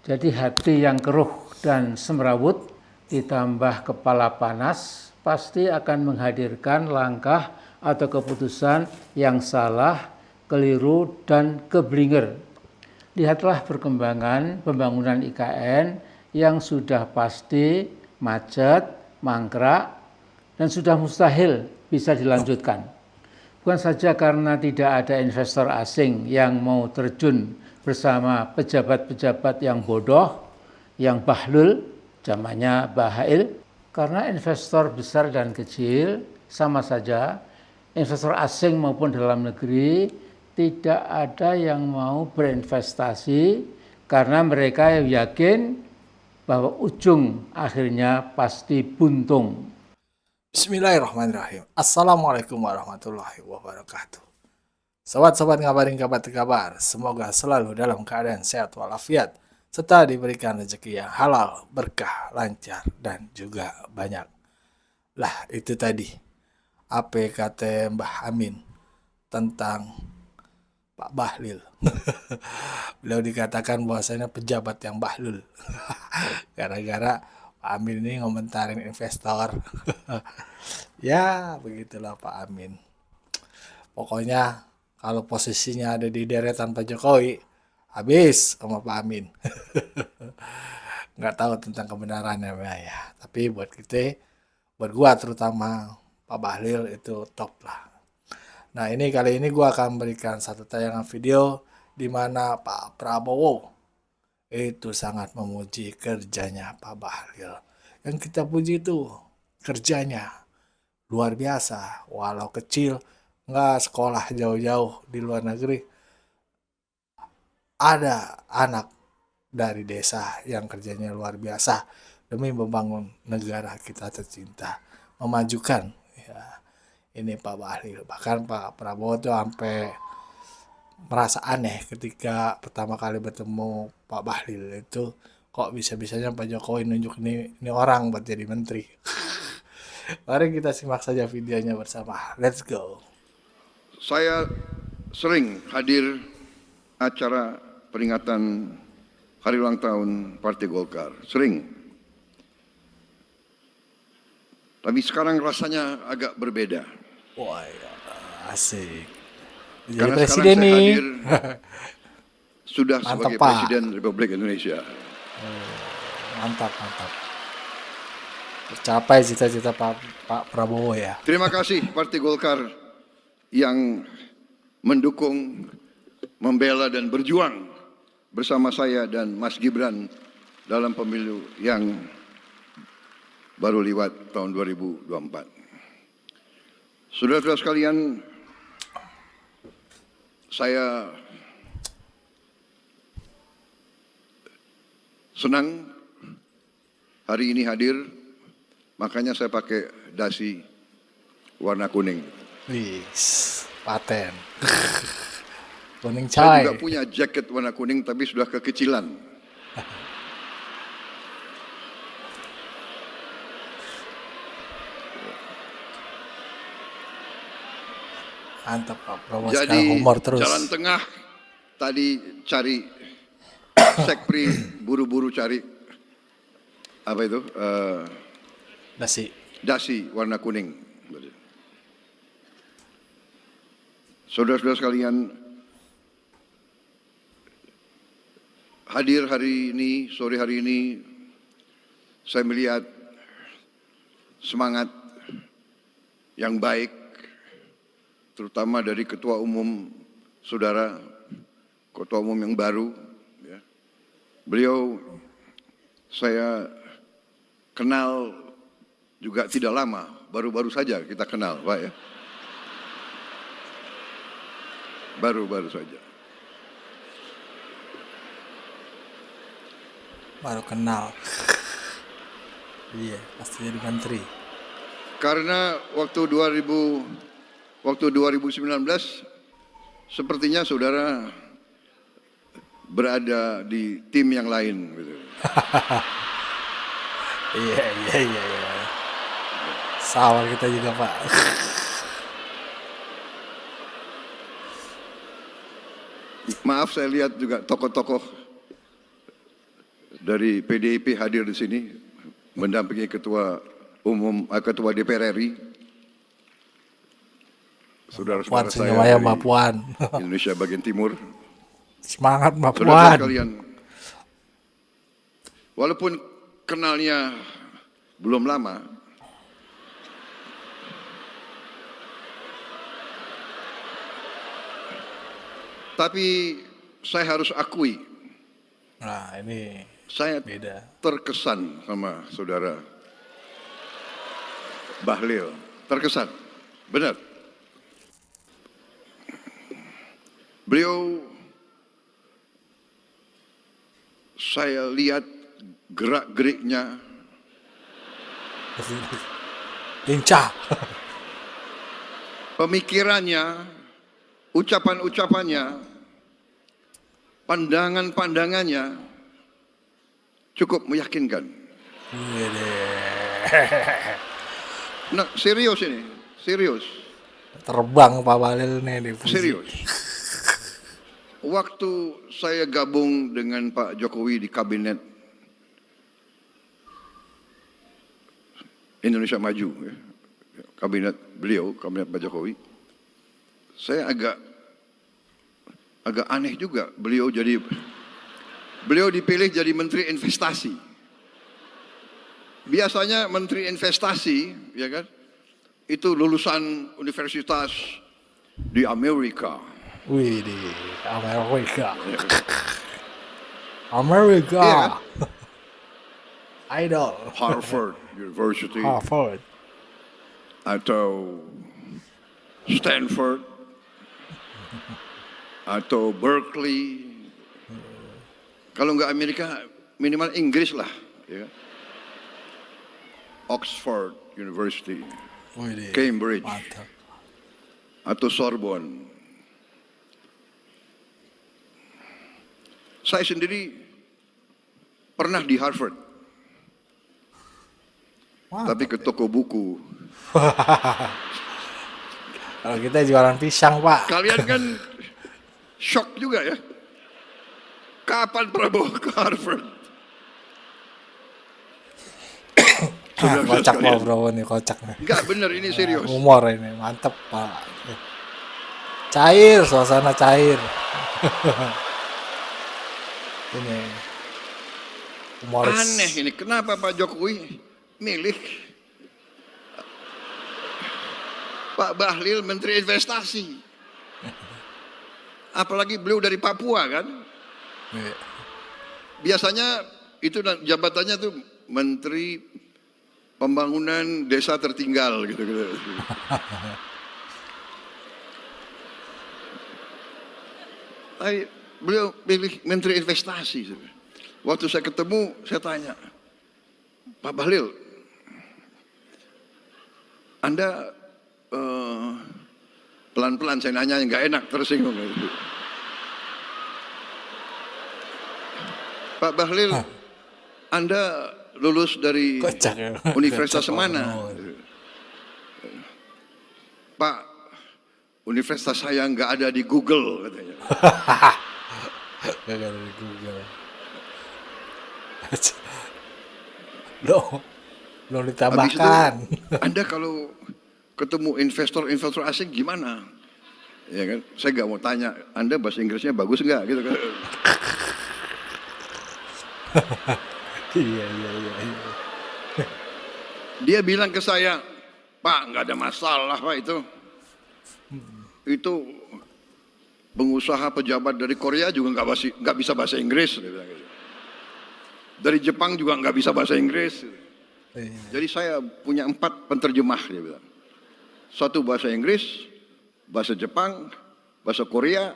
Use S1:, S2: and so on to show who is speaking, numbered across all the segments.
S1: Jadi hati yang keruh dan semrawut ditambah kepala panas pasti akan menghadirkan langkah atau keputusan yang salah, keliru, dan keblinger. Lihatlah perkembangan pembangunan IKN yang sudah pasti macet, mangkrak, dan sudah mustahil bisa dilanjutkan. Bukan saja karena tidak ada investor asing yang mau terjun bersama pejabat-pejabat yang bodoh, yang bahlul, zamannya bahail, karena investor besar dan kecil sama saja, investor asing maupun dalam negeri, tidak ada yang mau berinvestasi karena mereka yakin bahwa ujung akhirnya pasti buntung.
S2: Bismillahirrahmanirrahim. Assalamualaikum warahmatullahi wabarakatuh. Sobat-sobat ngabarin kabar, semoga selalu dalam keadaan sehat walafiat, serta diberikan rezeki yang halal, berkah, lancar, dan juga banyak. Lah itu tadi, apa kata Mbah Amin tentang Pak Bahlil. Beliau dikatakan bahwasanya pejabat yang bahlul. Gara-gara Pak Amin ini ngomentarin investor. Ya, begitulah Pak Amin. Pokoknya kalau posisinya ada di deretan Pak Jokowi, habis sama Pak Amin. Nggak tahu tentang kebenarannya ya. Tapi buat kita, buat gua terutama Pak Bahlil itu top lah. Nah kali ini gua akan berikan satu tayangan video di mana Pak Prabowo itu sangat memuji kerjanya Pak Bahlil. Yang kita puji itu kerjanya luar biasa, walau kecil, nggak sekolah jauh-jauh di luar negeri. Ada anak dari desa yang kerjanya luar biasa demi membangun negara kita tercinta, memajukan. Ya, ini Pak Bahlil. Bahkan Pak Prabowo tuh sampai merasa aneh ketika pertama kali bertemu Pak Bahlil itu, kok bisa-bisanya Pak Jokowi nunjuk ini orang buat jadi menteri. Mari kita simak saja videonya bersama. Let's go.
S3: Saya sering hadir acara peringatan hari ulang tahun Partai Golkar. Sering. Tapi sekarang rasanya agak berbeda.
S2: Wah, ya, asik. Jadi
S3: Karena
S2: presiden
S3: sekarang saya
S2: nih.
S3: hadir sudah
S2: Mantap,
S3: sebagai
S2: Pak.
S3: Presiden Republik Indonesia.
S2: Mantap. Tercapai cita-cita Pak Prabowo ya.
S3: Terima kasih Partai Golkar yang mendukung, membela dan berjuang bersama saya dan Mas Gibran dalam pemilu yang baru lewat tahun 2024. Saudara-saudara sekalian, saya senang hari ini hadir, makanya saya pakai dasi warna kuning.
S2: Wih, paten. Kuning
S3: Saya
S2: cai.
S3: juga punya jaket warna kuning tapi sudah kekecilan.
S2: Mantap Pak Prabowo,
S3: Jadi
S2: sekarang humor terus.
S3: jalan tengah tadi cari sekpri, buru-buru cari apa itu dasi warna kuning. Saudara-saudara sekalian, hadir hari ini, sore hari ini, saya melihat semangat yang baik, terutama dari Ketua Umum Saudara, Ketua Umum yang baru. Ya. Beliau saya kenal juga tidak lama, baru-baru saja kita kenal, Pak ya. Baru-baru saja.
S2: Baru kenal. Iya, pasti jadi menteri.
S3: Karena waktu 2019 sepertinya saudara berada di tim yang lain gitu.
S2: Iya. Sama kita juga Pak.
S3: Maaf, saya lihat juga tokoh-tokoh dari PDIP hadir di sini mendampingi Ketua DPR RI, saudara-saudara
S2: Puan,
S3: saya
S2: senyum
S3: dari
S2: Mbak Puan.
S3: Indonesia bagian timur,
S2: Semangat Mbak
S3: saudara
S2: Puan.
S3: sekalian, walaupun kenalnya belum lama, tapi saya harus akui,
S2: Nah ini
S3: saya
S2: beda.
S3: terkesan sama saudara Bahlil. Terkesan, benar. Beliau, saya lihat gerak-geriknya,
S2: Lincah.
S3: pemikirannya, ucapan-ucapannya, pandangan-pandangannya cukup meyakinkan. Nah, serius ini, serius,
S2: Terbang Pak Bahlil nih di Fuji.
S3: serius. Waktu saya gabung dengan Pak Jokowi di kabinet Indonesia Maju, ya, kabinet beliau, kabinet Pak Jokowi, saya agak aneh juga beliau dipilih jadi Menteri Investasi. Biasanya Menteri Investasi, ya kan, itu lulusan universitas di Amerika.
S2: Wih di Amerika. Amerika.
S3: Iya kan?
S2: Idol.
S3: Harvard University
S2: Harvard.
S3: atau Stanford atau Berkeley. Kalau nggak Amerika, minimal Inggris lah, ya. Oxford University,
S2: Wih,
S3: Cambridge,
S2: mantap.
S3: atau Sorbonne. Saya sendiri pernah di Harvard,
S2: Mantap.
S3: tapi ke toko buku.
S2: Kalau kita jualan pisang Pak.
S3: Kalian kan shock juga ya. Kapan Prabowo ke Harvard? Saudara-saudara
S2: Kocak Pak
S3: sekalian.
S2: bro nih, kocak nih.
S3: Enggak bener, ini serius.
S2: Humor ini, mantep Pak. Cair, suasana cair. Ini humoris.
S3: Aneh ini, kenapa Pak Jokowi milih Pak Bahlil Menteri Investasi? Apalagi beliau dari Papua kan?
S2: Iya.
S3: Biasanya itu jabatannya tuh Menteri Pembangunan Desa Tertinggal gitu. Beliau pilih Menteri Investasi. Waktu saya ketemu, saya tanya, Pak Bahlil, Anda pelan-pelan saya nanya, nggak enak, tersinggung. Pak Bahlil, Anda lulus dari
S2: Kocak ya.
S3: Universitas
S2: Kocak,
S3: mana?
S2: oh.
S3: Pak, universitas saya nggak ada di Google katanya.
S2: Gak ada di Google. Loh, belum
S3: Habis itu,
S2: ditambahkan.
S3: Anda kalau ketemu investor asing gimana? Ya kan, saya nggak mau tanya, Anda bahasa Inggrisnya bagus nggak gitu kan?
S2: Iya.
S3: Dia bilang ke saya, Pak, nggak ada masalah Pak itu. Itu pengusaha pejabat dari Korea juga nggak bisa bahasa Inggris. Dia bilang gitu. Dari Jepang juga nggak bisa bahasa Inggris.
S2: Iya.
S3: Jadi saya punya 4 penterjemah, dia bilang. 1 bahasa Inggris, bahasa Jepang, bahasa Korea,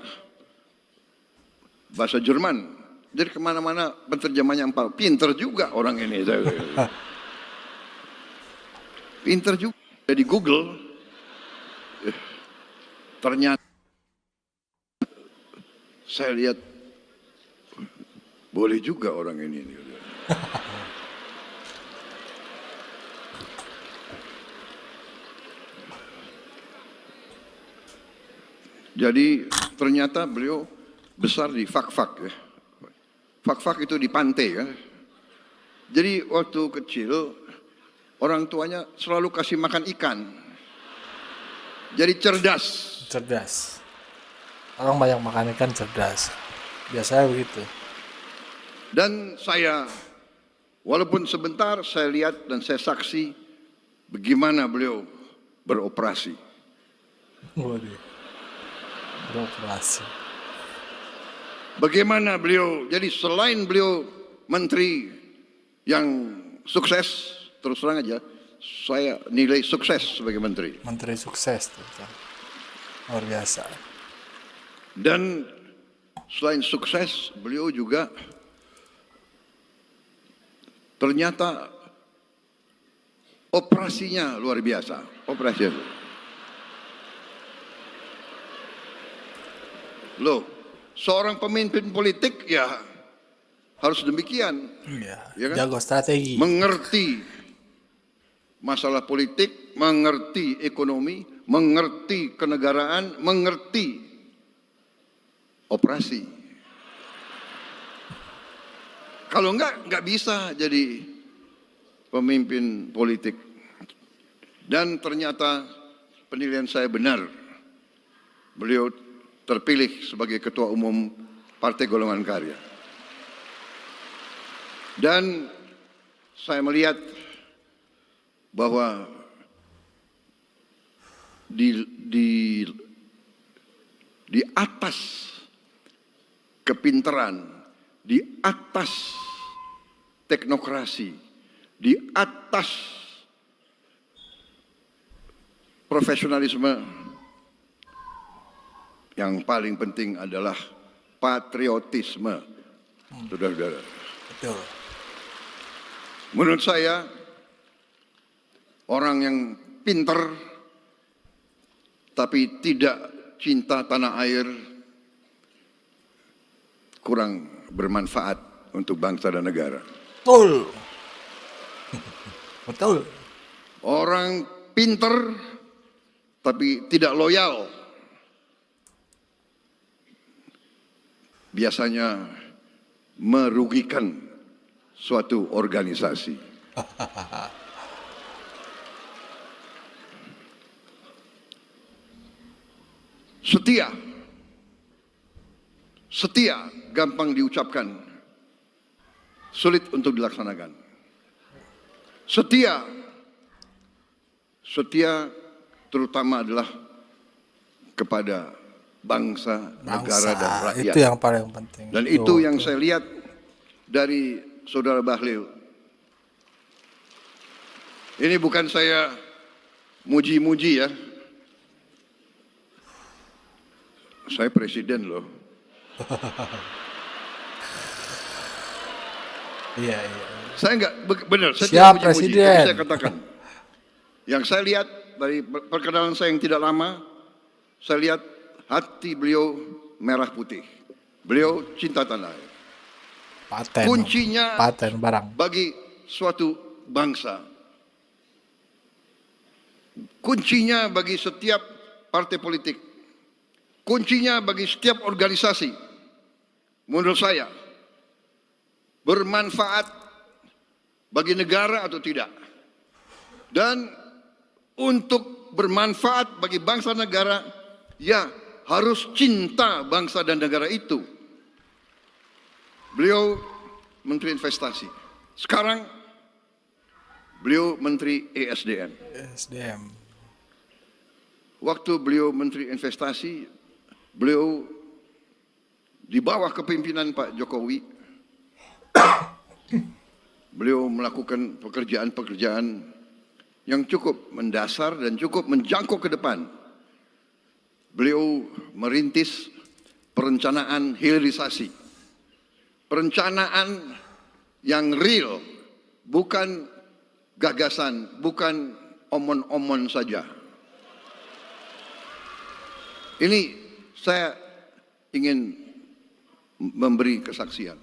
S3: bahasa Jerman. Jadi kemana-mana penterjemahnya 4. Pinter juga orang ini. Pinter juga. Jadi Google, ternyata saya lihat boleh juga orang ini. Jadi ternyata beliau besar di Fak-Fak ya. Fak-Fak itu di pantai kan. Jadi waktu kecil orang tuanya selalu kasih makan ikan. Jadi cerdas.
S2: Cerdas. Orang banyak makan ikan cerdas. Biasanya begitu.
S3: Dan saya, walaupun sebentar saya lihat dan saya saksi bagaimana beliau beroperasi.
S2: Waduh. Beroperasi.
S3: Bagaimana beliau, jadi selain beliau menteri yang sukses, terus terang aja, saya nilai sukses sebagai menteri.
S2: Menteri sukses tuh. Luar biasa.
S3: Dan selain sukses, beliau juga ternyata operasinya luar biasa. Operasinya. Loh, seorang pemimpin politik ya harus demikian.
S2: Iya.
S3: Ya kan?
S2: Jago strategi.
S3: Mengerti masalah politik, mengerti ekonomi, mengerti kenegaraan, mengerti operasi. Kalau enggak bisa jadi pemimpin politik. Dan ternyata penilaian saya benar. Beliau terpilih sebagai Ketua Umum Partai Golongan Karya. Dan saya melihat bahwa di atas kepintaran, di atas teknokrasi, di atas profesionalisme, yang paling penting adalah patriotisme, saudara-saudara.
S2: Betul.
S3: Menurut saya, orang yang pintar tapi tidak cinta tanah air kurang bermanfaat untuk bangsa dan negara.
S2: Betul. Betul.
S3: Orang pintar tapi tidak loyal biasanya merugikan suatu organisasi. Setia gampang diucapkan, sulit untuk dilaksanakan. Setia terutama adalah kepada bangsa, negara, dan rakyat.
S2: Itu yang paling penting.
S3: Dan itu yang saya lihat dari Saudara Bahlil. Ini bukan saya muji-muji ya. Saya presiden loh.
S2: Iya.
S3: Saya enggak benar, saya
S2: Siap,
S3: tidak muji-muji,
S2: Presiden.
S3: tapi saya katakan. Yang saya lihat dari perkenalan saya yang tidak lama, saya lihat hati beliau merah putih. Beliau cinta tanah air.
S2: Paten.
S3: Kuncinya
S2: Paten barang.
S3: bagi suatu bangsa. Kuncinya bagi setiap partai politik. Kuncinya bagi setiap organisasi. Menurut saya, bermanfaat bagi negara atau tidak. Dan untuk bermanfaat bagi bangsa negara, ya harus cinta bangsa dan negara itu. Beliau Menteri Investasi. Sekarang beliau Menteri ESDM.
S2: SDM.
S3: Waktu beliau Menteri Investasi, beliau di bawah kepimpinan Pak Jokowi, beliau melakukan pekerjaan-pekerjaan yang cukup mendasar dan cukup menjangkau ke depan. Beliau merintis perencanaan hilirisasi. Perencanaan yang real, bukan gagasan, bukan omon-omon saja. Ini saya ingin memberi kesaksian.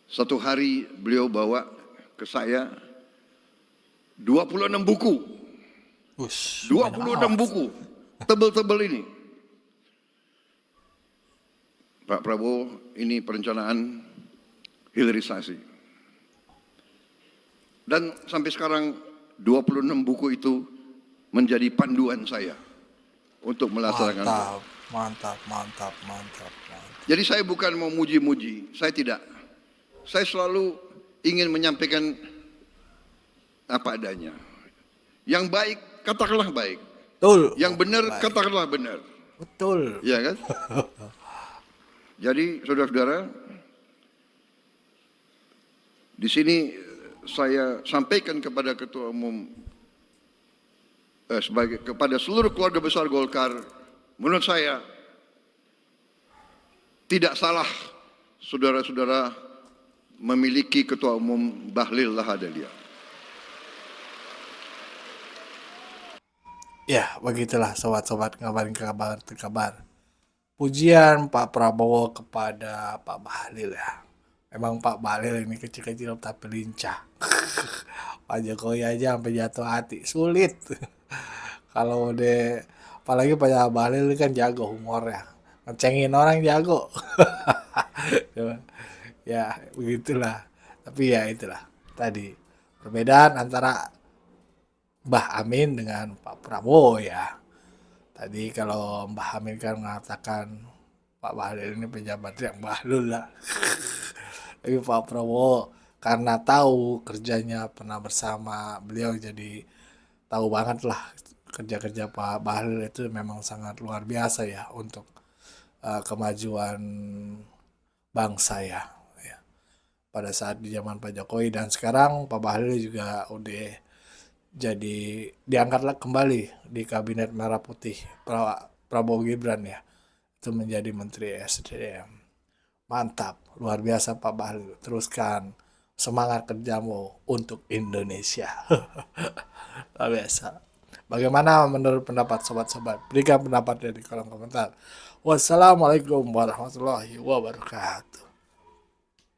S3: Satu hari beliau bawa ke saya 26 buku. 26 buku. Tebel-tebel ini. Pak Prabowo, ini perencanaan hilirisasi. Dan sampai sekarang 26 buku itu menjadi panduan saya untuk melaksanakan.
S2: Mantap.
S3: Jadi saya bukan mau muji-muji, saya tidak. Saya selalu ingin menyampaikan apa adanya. Yang baik, katakanlah baik.
S2: Betul.
S3: Yang benar, katakanlah benar.
S2: Betul.
S3: Iya kan? Jadi saudara-saudara, di sini saya sampaikan kepada Ketua Umum, kepada seluruh keluarga besar Golkar, menurut saya tidak salah saudara-saudara memiliki Ketua Umum Bahlil Lahadalia.
S2: Ya, begitulah sobat-sobat ngabarin kabar. Pujian Pak Prabowo kepada Pak Bahlil ya. Emang Pak Bahlil ini kecil-kecil tapi lincah. Pak Jokowi aja sampai jatuh hati, sulit. Kalau udah, apalagi Pak Bahlil kan jago humornya. Ngecengin orang jago. Ya, begitulah. Tapi ya itulah. Tadi perbedaan antara Mbah Amin dengan Pak Prabowo ya. Tadi kalau Mbah Amin kan mengatakan Pak Bahlil ini pejabat yang bahlul lah. Tapi Pak Prabowo karena tahu kerjanya pernah bersama beliau, jadi tahu banget lah kerja-kerja Pak Bahlil itu memang sangat luar biasa ya untuk kemajuan bangsa ya. Pada saat di zaman Pak Jokowi dan sekarang Pak Bahlil juga udah jadi diangkatlah kembali di kabinet merah putih Prabowo Gibran ya, itu menjadi Menteri SDM. Mantap, luar biasa Pak Bahlil. Teruskan semangat kerjamu untuk Indonesia. Luar biasa. Bagaimana menurut pendapat sobat-sobat? Berikan pendapatnya di kolom komentar. Wassalamualaikum warahmatullahi wabarakatuh.